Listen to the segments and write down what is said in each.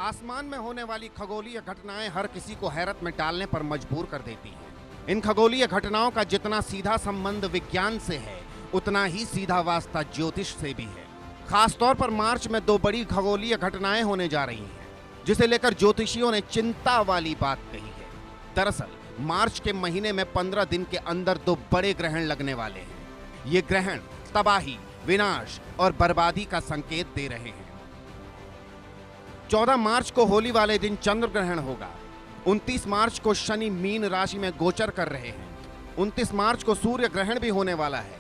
आसमान में होने वाली खगोलीय घटनाएं हर किसी को हैरत में डालने पर मजबूर कर देती हैं। इन खगोलीय घटनाओं का जितना सीधा संबंध विज्ञान से है, उतना ही सीधा वास्ता ज्योतिष से भी है। खासतौर पर मार्च में दो बड़ी खगोलीय घटनाएं होने जा रही हैं, जिसे लेकर ज्योतिषियों ने चिंता वाली बात कही है। दरअसल मार्च के महीने में 15 दिन के अंदर दो बड़े ग्रहण लगने वाले हैं। ये ग्रहण तबाही, विनाश और बर्बादी का संकेत दे रहे हैं। 14 मार्च को होली वाले दिन चंद्र ग्रहण होगा। 29 मार्च को शनि मीन राशि में गोचर कर रहे हैं। 29 मार्च को सूर्य ग्रहण भी होने वाला है।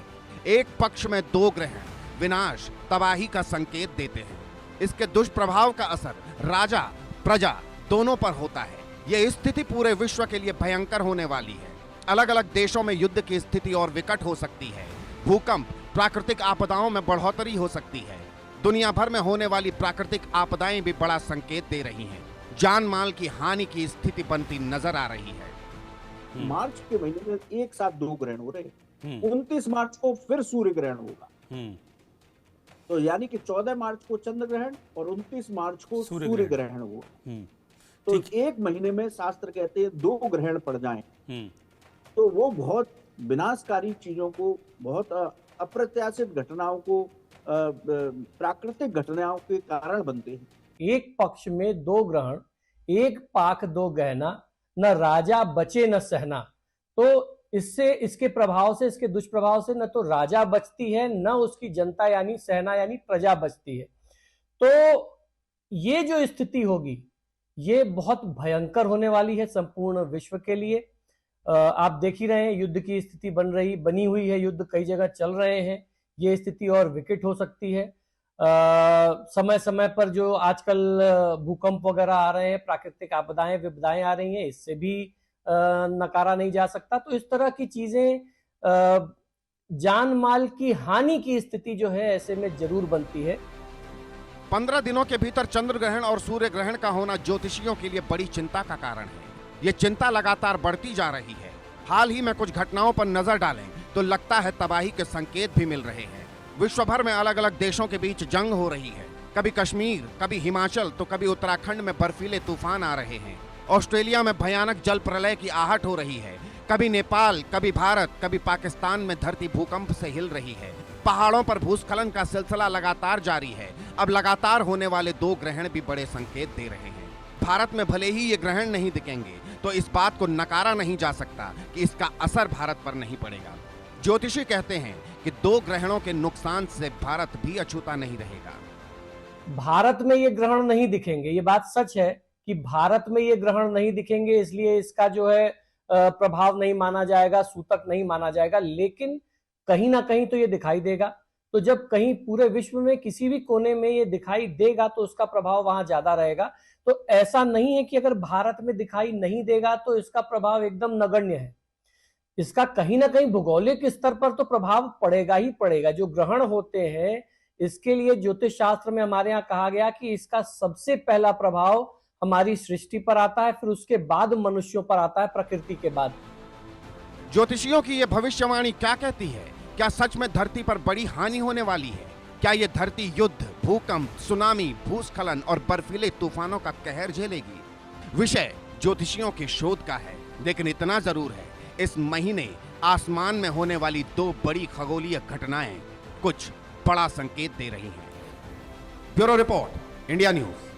एक पक्ष में दो ग्रहण विनाश, तबाही का संकेत देते हैं। इसके दुष्प्रभाव का असर राजा, प्रजा दोनों पर होता है। यह स्थिति पूरे विश्व के लिए भयंकर होने वाली है। अलग अलग देशों में युद्ध की स्थिति और विकट हो सकती है। भूकंप, प्राकृतिक आपदाओं में बढ़ोतरी हो सकती है। दुनिया भर में होने वाली प्राकृतिक आपदाएं भी बड़ा संकेत दे रही हैं। जान माल की हानि की स्थिति बनती नजर आ रही है। मार्च के महीने में एक साथ दो ग्रहण हो रहे हैं। 29 मार्च को फिर सूर्य ग्रहण होगा। तो यानी कि 14 मार्च को चंद्र ग्रहण और 29 मार्च को सूर्य ग्रहण होगा। तो एक महीने में शास्त्र कहते हैं दो ग्रहण पड़ जाएं, तो वो बहुत विनाशकारी चीजों को, बहुत अप्रत्याशित घटनाओं को, प्राकृतिक घटनाओं के कारण बनते हैं। एक पक्ष में दो ग्रहण, एक पाक दो गहना, न राजा बचे न सहना। तो इससे, इसके प्रभाव से, इसके दुष्प्रभाव से न तो राजा बचती है, न उसकी जनता यानी सेना यानी प्रजा बचती है। तो ये जो स्थिति होगी, ये बहुत भयंकर होने वाली है संपूर्ण विश्व के लिए। आप देख ही रहे हैं, युद्ध की स्थिति बनी हुई है। युद्ध कई जगह चल रहे हैं। ये स्थिति और विकट हो सकती है। समय समय पर जो आजकल भूकंप वगैरह आ रहे हैं, प्राकृतिक आपदाएं, विपदाएं आ रही हैं, इससे भी नकारा नहीं जा सकता। तो इस तरह की चीजें, जान माल की हानि की स्थिति जो है ऐसे में जरूर बनती है। 15 दिनों के भीतर चंद्र ग्रहण और सूर्य ग्रहण का होना ज्योतिषियों के लिए बड़ी चिंता का कारण है। ये चिंता लगातार बढ़ती जा रही है। हाल ही में कुछ घटनाओं पर नजर डालें तो लगता है तबाही के संकेत भी मिल रहे हैं। विश्व भर में अलग अलग देशों के बीच जंग हो रही है। कभी कश्मीर, कभी हिमाचल, तो कभी उत्तराखंड में बर्फीले तूफान आ रहे हैं। ऑस्ट्रेलिया में भयानक जल प्रलय की आहट हो रही है। कभी नेपाल, कभी भारत, कभी पाकिस्तान में धरती भूकंप से हिल रही है। पहाड़ों पर भूस्खलन का सिलसिला लगातार जारी है। अब लगातार होने वाले दो ग्रहण भी बड़े संकेत दे रहे हैं। भारत में भले ही ये ग्रहण नहीं दिखेंगे, तो इस बात को नकारा नहीं जा सकता कि इसका असर भारत पर नहीं पड़ेगा। ज्योतिषी कहते हैं कि दो ग्रहणों के नुकसान से भारत भी अछूता नहीं रहेगा। भारत में ये ग्रहण नहीं दिखेंगे, ये बात सच है कि भारत में ये ग्रहण नहीं दिखेंगे, इसलिए इसका जो है प्रभाव नहीं माना जाएगा, सूतक नहीं माना जाएगा। लेकिन कहीं ना कहीं तो ये दिखाई देगा। तो जब कहीं पूरे विश्व में किसी भी कोने में ये दिखाई देगा, तो उसका प्रभाव वहां ज्यादा रहेगा। तो ऐसा नहीं है कि अगर भारत में दिखाई नहीं देगा तो इसका प्रभाव एकदम नगण्य है। इसका कहीं ना कहीं भौगोलिक स्तर पर तो प्रभाव पड़ेगा ही पड़ेगा। जो ग्रहण होते हैं, इसके लिए ज्योतिष शास्त्र में हमारे यहाँ कहा गया कि इसका सबसे पहला प्रभाव हमारी सृष्टि पर आता है, फिर उसके बाद मनुष्यों पर आता है, प्रकृति के बाद। ज्योतिषियों की यह भविष्यवाणी क्या कहती है? क्या सच में धरती पर बड़ी हानि होने वाली है? क्या यह धरती युद्ध, भूकंप, सुनामी, भूस्खलन और बर्फीले तूफानों का कहर झेलेगी? विषय ज्योतिषियों की शोध का है, लेकिन इतना जरूर है, इस महीने आसमान में होने वाली दो बड़ी खगोलीय घटनाएं कुछ बड़ा संकेत दे रही हैं। Bureau report, India news.